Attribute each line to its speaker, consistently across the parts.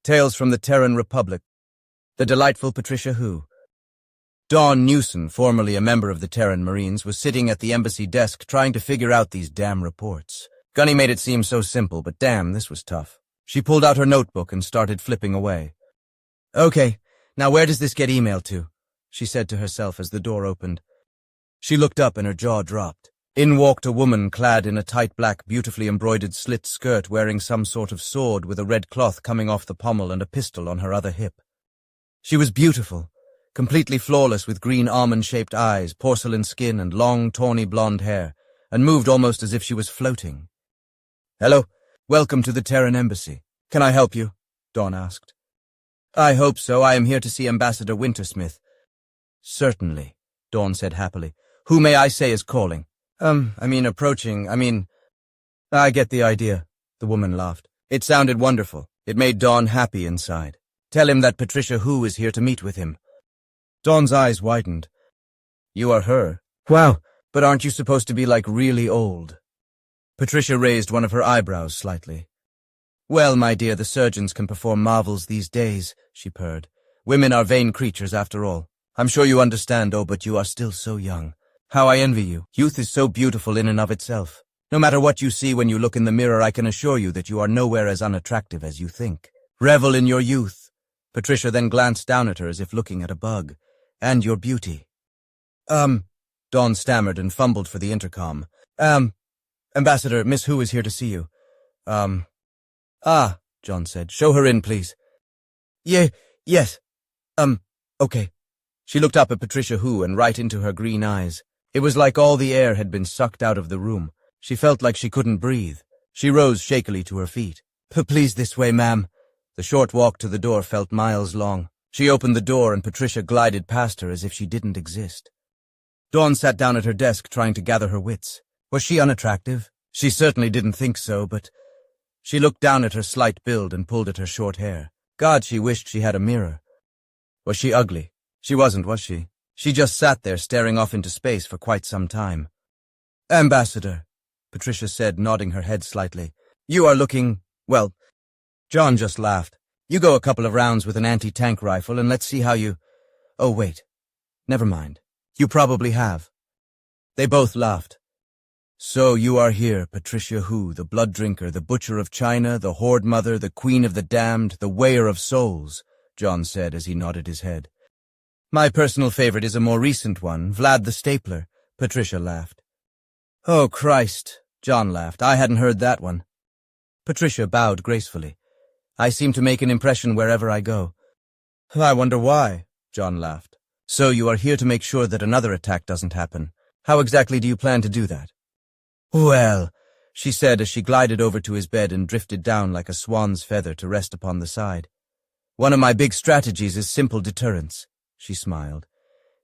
Speaker 1: Tales from the Terran Republic. The delightful Patricia Who. Dawn Newson, formerly a member of the Terran Marines, was sitting at the embassy desk trying to figure out these damn reports. Gunny made it seem so simple, but damn, this was tough. She pulled out her notebook and started flipping away. Okay, now where does this get emailed to? She said to herself as the door opened. She looked up and her jaw dropped. In walked a woman clad in a tight black, beautifully embroidered slit skirt wearing some sort of sword with a red cloth coming off the pommel and a pistol on her other hip. She was beautiful, completely flawless with green almond-shaped eyes, porcelain skin and long, tawny blonde hair, and moved almost as if she was floating. Hello, welcome to the Terran Embassy. Can I help you? Dawn asked. I hope so. I am here to see Ambassador Wintersmith. Certainly, Dawn said happily. Who may I say is calling? I get the idea, the woman laughed. It sounded wonderful. It made Dawn happy inside. Tell him that Patricia Who is here to meet with him. Dawn's eyes widened. You are her? Wow, but aren't you supposed to be like really old? Patricia raised one of her eyebrows slightly. Well, my dear, the surgeons can perform marvels these days, she purred. Women are vain creatures after all. I'm sure you understand, but you are still so young. How I envy you. Youth is so beautiful in and of itself. No matter what you see when you look in the mirror, I can assure you that you are nowhere as unattractive as you think. Revel in your youth. Patricia then glanced down at her as if looking at a bug. And your beauty. Dawn stammered and fumbled for the intercom. Ambassador, Miss Who is here to see you. John said. Show her in, please. Yes. Okay. She looked up at Patricia Who and right into her green eyes. It was like all the air had been sucked out of the room. She felt like she couldn't breathe. She rose shakily to her feet. Please this way, ma'am. The short walk to the door felt miles long. She opened the door and Patricia glided past her as if she didn't exist. Dawn sat down at her desk trying to gather her wits. Was she unattractive? She certainly didn't think so, but... She looked down at her slight build and pulled at her short hair. God, she wished she had a mirror. Was she ugly? She wasn't, was she? She just sat there staring off into space for quite some time. Ambassador, Patricia said, nodding her head slightly. You are looking, well... John just laughed. You go a couple of rounds with an anti-tank rifle and let's see how you... Oh, wait. Never mind. You probably have. They both laughed. So you are here, Patricia Who, the blood drinker, the butcher of China, the horde mother, the queen of the damned, the weigher of souls, John said as he nodded his head. My personal favorite is a more recent one, Vlad the Stapler, Patricia laughed. Oh, Christ, John laughed. I hadn't heard that one. Patricia bowed gracefully. I seem to make an impression wherever I go. I wonder why, John laughed. So you are here to make sure that another attack doesn't happen. How exactly do you plan to do that? Well, she said as she glided over to his bed and drifted down like a swan's feather to rest upon the side. One of my big strategies is simple deterrence, she smiled.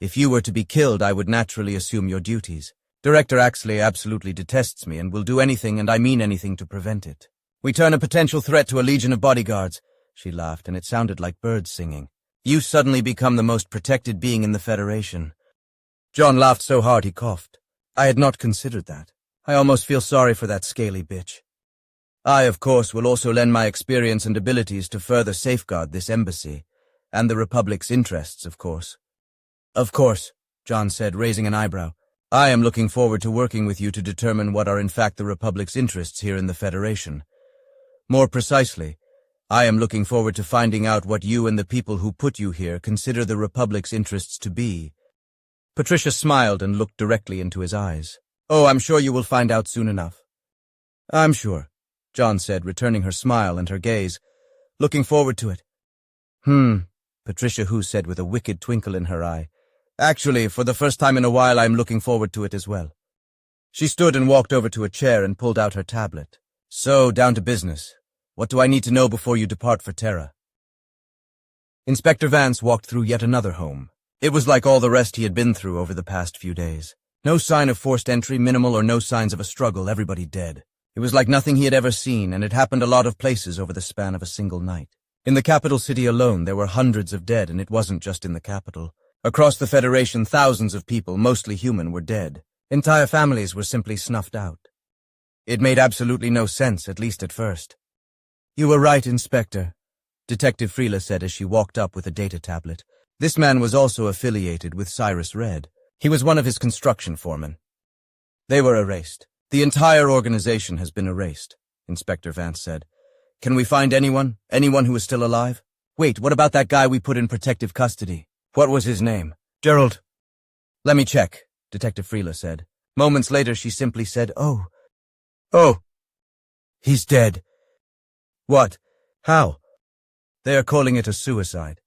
Speaker 1: If you were to be killed, I would naturally assume your duties. Director Axley absolutely detests me and will do anything, and I mean anything, to prevent it. We turn a potential threat to a legion of bodyguards, she laughed, and it sounded like birds singing. You suddenly become the most protected being in the Federation. John laughed so hard he coughed. I had not considered that. I almost feel sorry for that scaly bitch. I, of course, will also lend my experience and abilities to further safeguard this embassy, and the Republic's interests, of course. Of course, John said, raising an eyebrow. I am looking forward to working with you to determine what are in fact the Republic's interests here in the Federation. More precisely, I am looking forward to finding out what you and the people who put you here consider the Republic's interests to be. Patricia smiled and looked directly into his eyes. Oh, I'm sure you will find out soon enough. I'm sure, John said, returning her smile and her gaze. Looking forward to it. Patricia Who said with a wicked twinkle in her eye. Actually, for the first time in a while, I'm looking forward to it as well. She stood and walked over to a chair and pulled out her tablet. So, down to business. What do I need to know before you depart for Terra? Inspector Vance walked through yet another home. It was like all the rest he had been through over the past few days. No sign of forced entry, minimal or no signs of a struggle, everybody dead. It was like nothing he had ever seen, and it happened a lot of places over the span of a single night. In the capital city alone, there were hundreds of dead, and it wasn't just in the capital. Across the Federation, thousands of people, mostly human, were dead. Entire families were simply snuffed out. It made absolutely no sense, at least at first. You were right, Inspector. Detective Freela said as she walked up with a data tablet. This man was also affiliated with Cyrus Red. He was one of his construction foremen. They were erased. The entire organization has been erased, Inspector Vance said. Can we find anyone? Anyone who is still alive? Wait, what about that guy we put in protective custody? What was his name? Gerald. Let me check, Detective Freela said. Moments later, she simply said, Oh, he's dead. What? How? They are calling it a suicide.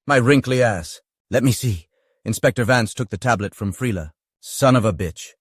Speaker 1: My wrinkly ass. Let me see. Inspector Vance took the tablet from Freela. Son of a bitch.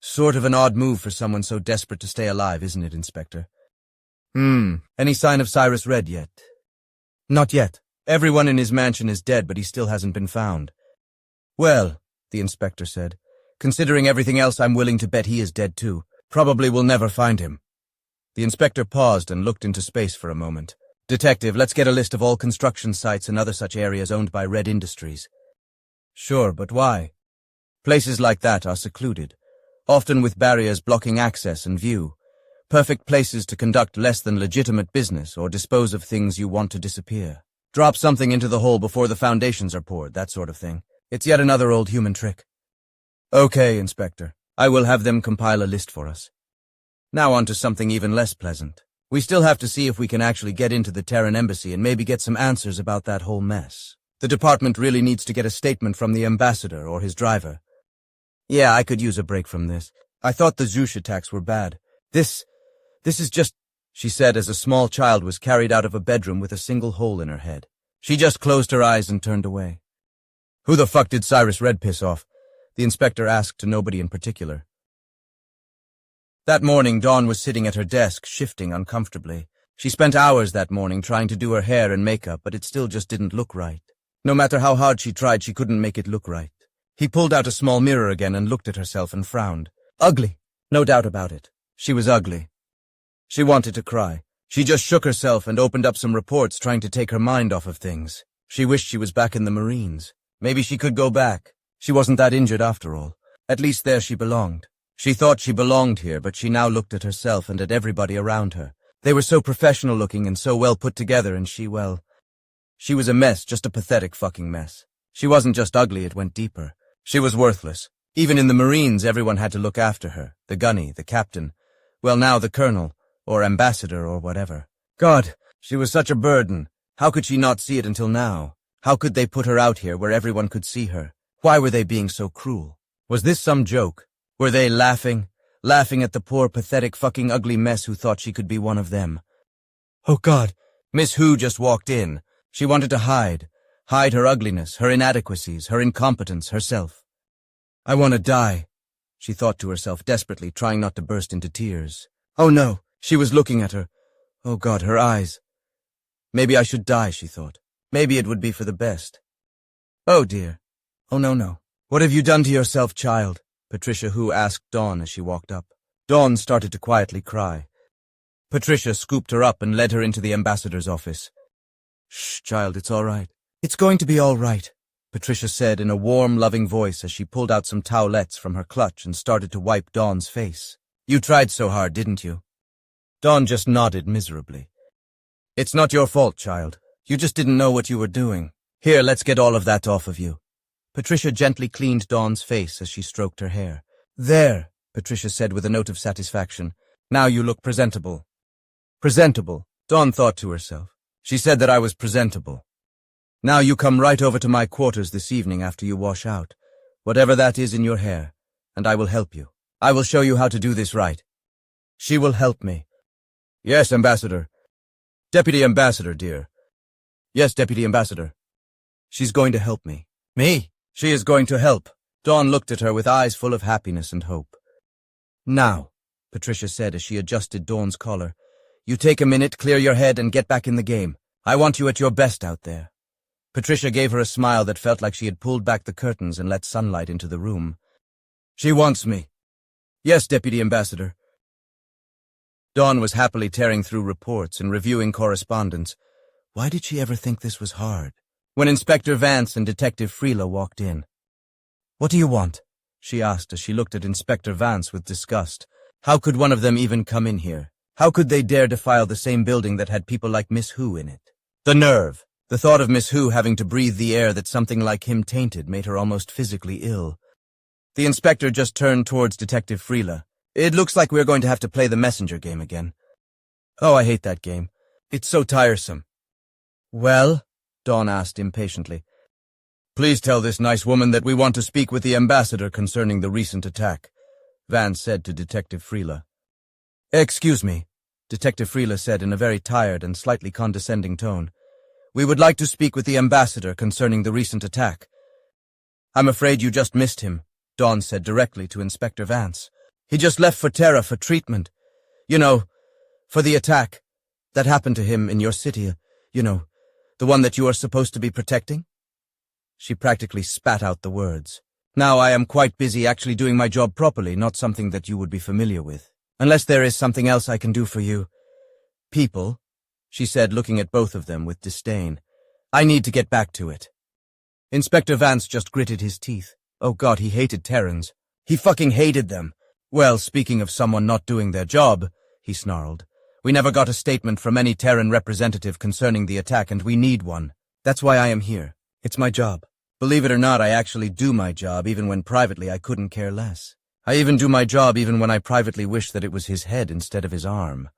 Speaker 1: Sort of an odd move for someone so desperate to stay alive, isn't it, Inspector? Any sign of Cyrus Red yet? Not yet. Everyone in his mansion is dead, but he still hasn't been found. Well, the inspector said, considering everything else, I'm willing to bet he is dead too. Probably we'll never find him. The inspector paused and looked into space for a moment. Detective, let's get a list of all construction sites and other such areas owned by Red Industries. Sure, but why? Places like that are secluded, often with barriers blocking access and view. Perfect places to conduct less than legitimate business or dispose of things you want to disappear. Drop something into the hole before the foundations are poured, that sort of thing. It's yet another old human trick. Okay, Inspector. I will have them compile a list for us. Now on to something even less pleasant. We still have to see if we can actually get into the Terran embassy and maybe get some answers about that whole mess. The department really needs to get a statement from the ambassador or his driver. Yeah, I could use a break from this. I thought the Zhush attacks were bad. This is just, she said as a small child was carried out of a bedroom with a single hole in her head. She just closed her eyes and turned away. Who the fuck did Cyrus Red piss off? The inspector asked to nobody in particular. That morning, Dawn was sitting at her desk, shifting uncomfortably. She spent hours that morning trying to do her hair and makeup, but it still just didn't look right. No matter how hard she tried, she couldn't make it look right. He pulled out a small mirror again and looked at herself and frowned. Ugly. No doubt about it. She was ugly. She wanted to cry. She just shook herself and opened up some reports trying to take her mind off of things. She wished she was back in the Marines. Maybe she could go back. She wasn't that injured after all. At least there she belonged. She thought she belonged here, but she now looked at herself and at everybody around her. They were so professional looking and so well put together, and she was a mess, just a pathetic fucking mess. She wasn't just ugly, it went deeper. She was worthless. Even in the Marines, everyone had to look after her. The gunny, the captain. Well, now the colonel. Or ambassador, or whatever. God, she was such a burden. How could she not see it until now? How could they put her out here where everyone could see her? Why were they being so cruel? Was this some joke? Were they laughing at the poor, pathetic, fucking ugly mess who thought she could be one of them? Oh God, Miss Hu just walked in. She wanted to hide her ugliness, her inadequacies, her incompetence, herself. I want to die, she thought to herself desperately, trying not to burst into tears. Oh no. She was looking at her. Oh God, her eyes. Maybe I should die, she thought. Maybe it would be for the best. Oh dear. Oh no. What have you done to yourself, child? Patricia Hu asked Dawn as she walked up. Dawn started to quietly cry. Patricia scooped her up and led her into the ambassador's office. Shh, child, it's all right. It's going to be all right, Patricia said in a warm, loving voice as she pulled out some towelettes from her clutch and started to wipe Dawn's face. You tried so hard, didn't you? Dawn just nodded miserably. It's not your fault, child. You just didn't know what you were doing. Here, let's get all of that off of you. Patricia gently cleaned Dawn's face as she stroked her hair. There, Patricia said with a note of satisfaction. Now you look presentable. Presentable, Dawn thought to herself. She said that I was presentable. Now you come right over to my quarters this evening after you wash out, whatever that is in your hair, and I will help you. I will show you how to do this right. She will help me. Yes, Ambassador. Deputy Ambassador, dear. Yes, Deputy Ambassador. She's going to help me. Me? She is going to help. Dawn looked at her with eyes full of happiness and hope. Now, Patricia said as she adjusted Dawn's collar, you take a minute, clear your head, and get back in the game. I want you at your best out there. Patricia gave her a smile that felt like she had pulled back the curtains and let sunlight into the room. She wants me. Yes, Deputy Ambassador. Dawn was happily tearing through reports and reviewing correspondence. Why did she ever think this was hard? When Inspector Vance and Detective Freela walked in. What do you want? She asked as she looked at Inspector Vance with disgust. How could one of them even come in here? How could they dare defile the same building that had people like Miss Hu in it? The nerve! The thought of Miss Hu having to breathe the air that something like him tainted made her almost physically ill. The inspector just turned towards Detective Freela. It looks like we're going to have to play the messenger game again. Oh, I hate that game. It's so tiresome. Well? Dawn asked impatiently. Please tell this nice woman that we want to speak with the ambassador concerning the recent attack, Vance said to Detective Freela. Excuse me, Detective Freela said in a very tired and slightly condescending tone. We would like to speak with the ambassador concerning the recent attack. I'm afraid you just missed him, Dawn said directly to Inspector Vance. He just left for Terra for treatment. You know, for the attack that happened to him in your city, you know, the one that you are supposed to be protecting? She practically spat out the words. Now I am quite busy actually doing my job properly, not something that you would be familiar with. Unless there is something else I can do for you. People, she said, looking at both of them with disdain. I need to get back to it. Inspector Vance just gritted his teeth. Oh God, he hated Terrans. He fucking hated them. Well, speaking of someone not doing their job, he snarled. We never got a statement from any Terran representative concerning the attack, and we need one. That's why I am here. It's my job. Believe it or not, I actually do my job, even when privately I couldn't care less. I even do my job even when I privately wish that it was his head instead of his arm.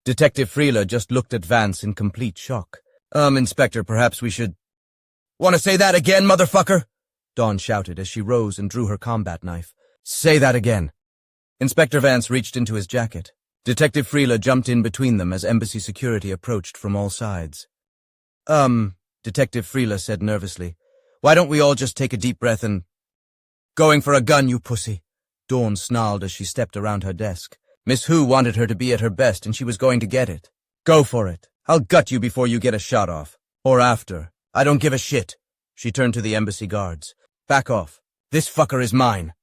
Speaker 1: Detective Freela just looked at Vance in complete shock. Inspector, perhaps we should... Want to say that again, motherfucker? Dawn shouted as she rose and drew her combat knife. Say that again. Inspector Vance reached into his jacket. Detective Freela jumped in between them as embassy security approached from all sides. Detective Freela said nervously. Why don't we all just take a deep breath and... Going for a gun, you pussy. Dawn snarled as she stepped around her desk. Miss Hu wanted her to be at her best, and she was going to get it. Go for it. I'll gut you before you get a shot off. Or after. I don't give a shit. She turned to the embassy guards. Back off. This fucker is mine.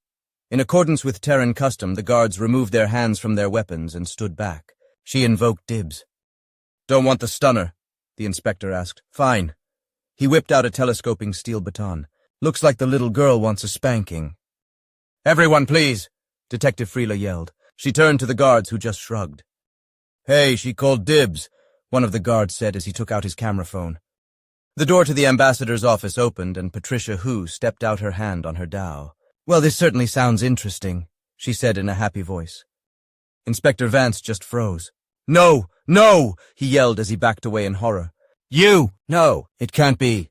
Speaker 1: In accordance with Terran custom, the guards removed their hands from their weapons and stood back. She invoked dibs. Don't want the stunner? The inspector asked. Fine. He whipped out a telescoping steel baton. Looks like the little girl wants a spanking. Everyone, please, Detective Freela yelled. She turned to the guards, who just shrugged. Hey, she called dibs, one of the guards said as he took out his camera phone. The door to the ambassador's office opened, and Patricia Hu stepped out, her hand on her dao. Well, this certainly sounds interesting, she said in a happy voice. Inspector Vance just froze. No, no, he yelled as he backed away in horror. You! No, it can't be.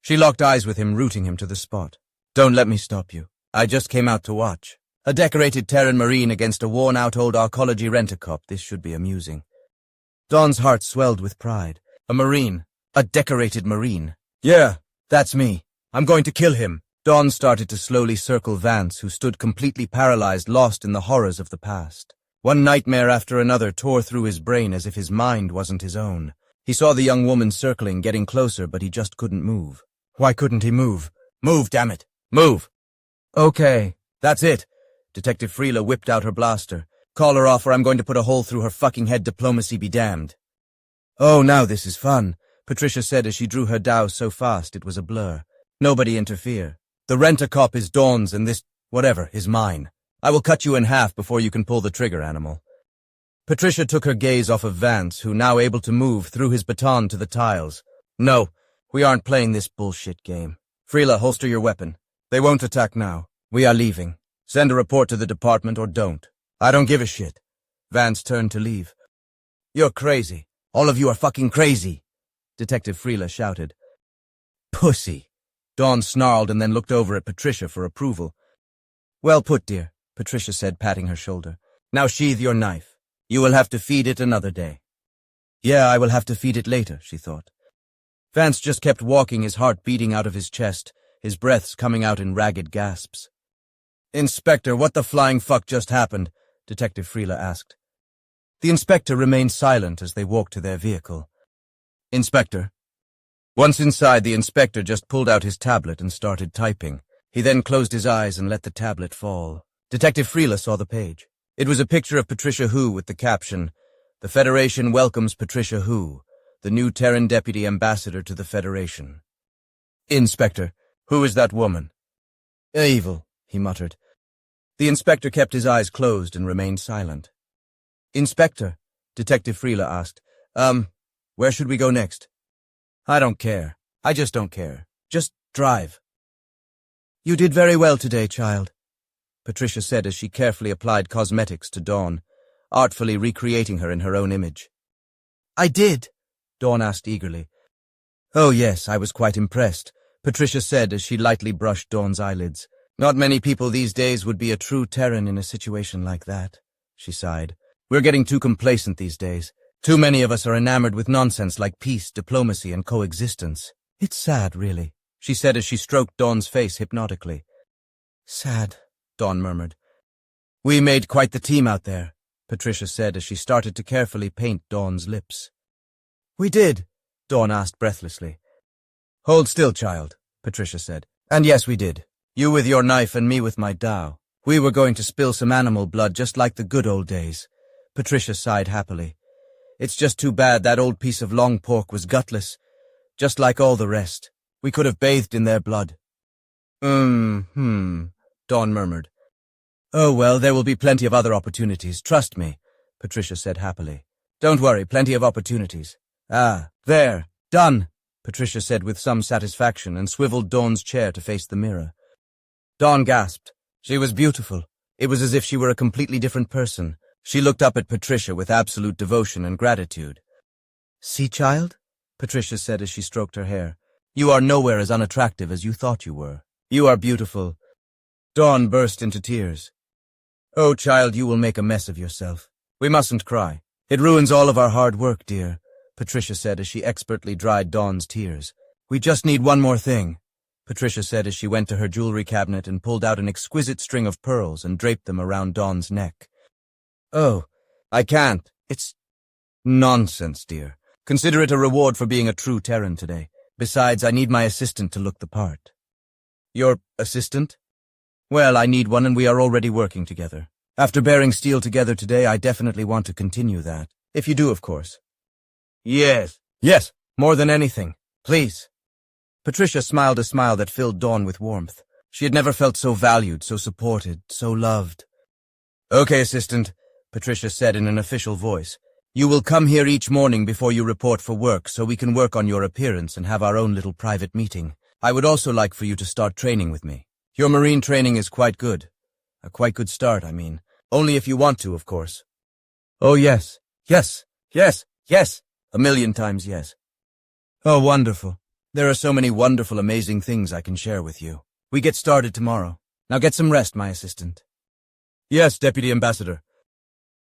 Speaker 1: She locked eyes with him, rooting him to the spot. Don't let me stop you. I just came out to watch. A decorated Terran Marine against a worn-out old arcology rent-a-cop. This should be amusing. Dawn's heart swelled with pride. A Marine. A decorated Marine. Yeah, that's me. I'm going to kill him. Dawn started to slowly circle Vance, who stood completely paralyzed, lost in the horrors of the past. One nightmare after another tore through his brain as if his mind wasn't his own. He saw the young woman circling, getting closer, but he just couldn't move. Why couldn't he move? Move, damn it. Move. Okay, that's it. Detective Freela whipped out her blaster. Call her off or I'm going to put a hole through her fucking head, diplomacy be damned. Oh, now this is fun, Patricia said as she drew her dao so fast it was a blur. Nobody interfere. The rent-a-cop is Dawn's and this, whatever, is mine. I will cut you in half before you can pull the trigger, animal. Patricia took her gaze off of Vance, who, now able to move, threw his baton to the tiles. No, we aren't playing this bullshit game. Freela, holster your weapon. They won't attack now. We are leaving. Send a report to the department or don't. I don't give a shit. Vance turned to leave. You're crazy. All of you are fucking crazy, Detective Freela shouted. Pussy. Dawn snarled and then looked over at Patricia for approval. Well put, dear, Patricia said, patting her shoulder. Now sheathe your knife. You will have to feed it another day. Yeah, I will have to feed it later, she thought. Vance just kept walking, his heart beating out of his chest, his breaths coming out in ragged gasps. Inspector, what the flying fuck just happened? Detective Freela asked. The inspector remained silent as they walked to their vehicle. Inspector. Once inside, the inspector just pulled out his tablet and started typing. He then closed his eyes and let the tablet fall. Detective Freela saw the page. It was a picture of Patricia Hu with the caption, "The Federation welcomes Patricia Hu, the new Terran Deputy Ambassador to the Federation." Inspector, who is that woman? Evil, he muttered. The inspector kept his eyes closed and remained silent. Inspector, Detective Freela asked, where should we go next? I don't care. I just don't care. Just drive. You did very well today, child, Patricia said as she carefully applied cosmetics to Dawn, artfully recreating her in her own image. I did? Dawn asked eagerly. Oh yes, I was quite impressed, Patricia said as she lightly brushed Dawn's eyelids. Not many people these days would be a true Terran in a situation like that, she sighed. We're getting too complacent these days. Too many of us are enamored with nonsense like peace, diplomacy, and coexistence. It's sad, really, she said as she stroked Dawn's face hypnotically. Sad, Dawn murmured. We made quite the team out there, Patricia said as she started to carefully paint Dawn's lips. We did, Dawn asked breathlessly. Hold still, child, Patricia said. And yes, we did. You with your knife and me with my dao. We were going to spill some animal blood just like the good old days. Patricia sighed happily. It's just too bad that old piece of long pork was gutless, just like all the rest. We could have bathed in their blood. Dawn murmured. Oh well, there will be plenty of other opportunities, trust me, Patricia said happily. Don't worry, plenty of opportunities. Ah, there, done, Patricia said with some satisfaction and swiveled Dawn's chair to face the mirror. Dawn gasped. She was beautiful. It was as if she were a completely different person. She looked up at Patricia with absolute devotion and gratitude. See, child? Patricia said as she stroked her hair. You are nowhere as unattractive as you thought you were. You are beautiful. Dawn burst into tears. Oh, child, you will make a mess of yourself. We mustn't cry. It ruins all of our hard work, dear, Patricia said as she expertly dried Dawn's tears. We just need one more thing, Patricia said as she went to her jewelry cabinet and pulled out an exquisite string of pearls and draped them around Dawn's neck. Oh, I can't. It's nonsense, dear. Consider it a reward for being a true Terran today. Besides, I need my assistant to look the part. Your assistant? Well, I need one and we are already working together. After bearing steel together today, I definitely want to continue that. If you do, of course. Yes. Yes, more than anything. Please. Patricia smiled a smile that filled Dawn with warmth. She had never felt so valued, so supported, so loved. Okay, assistant, Patricia said in an official voice. You will come here each morning before you report for work so we can work on your appearance and have our own little private meeting. I would also like for you to start training with me. Your marine training is quite good. A quite good start, I mean. Only if you want to, of course. Oh, yes. Yes. Yes. Yes. 1,000,000 times yes. Oh, wonderful. There are so many wonderful, amazing things I can share with you. We get started tomorrow. Now get some rest, my assistant. Yes, Deputy Ambassador.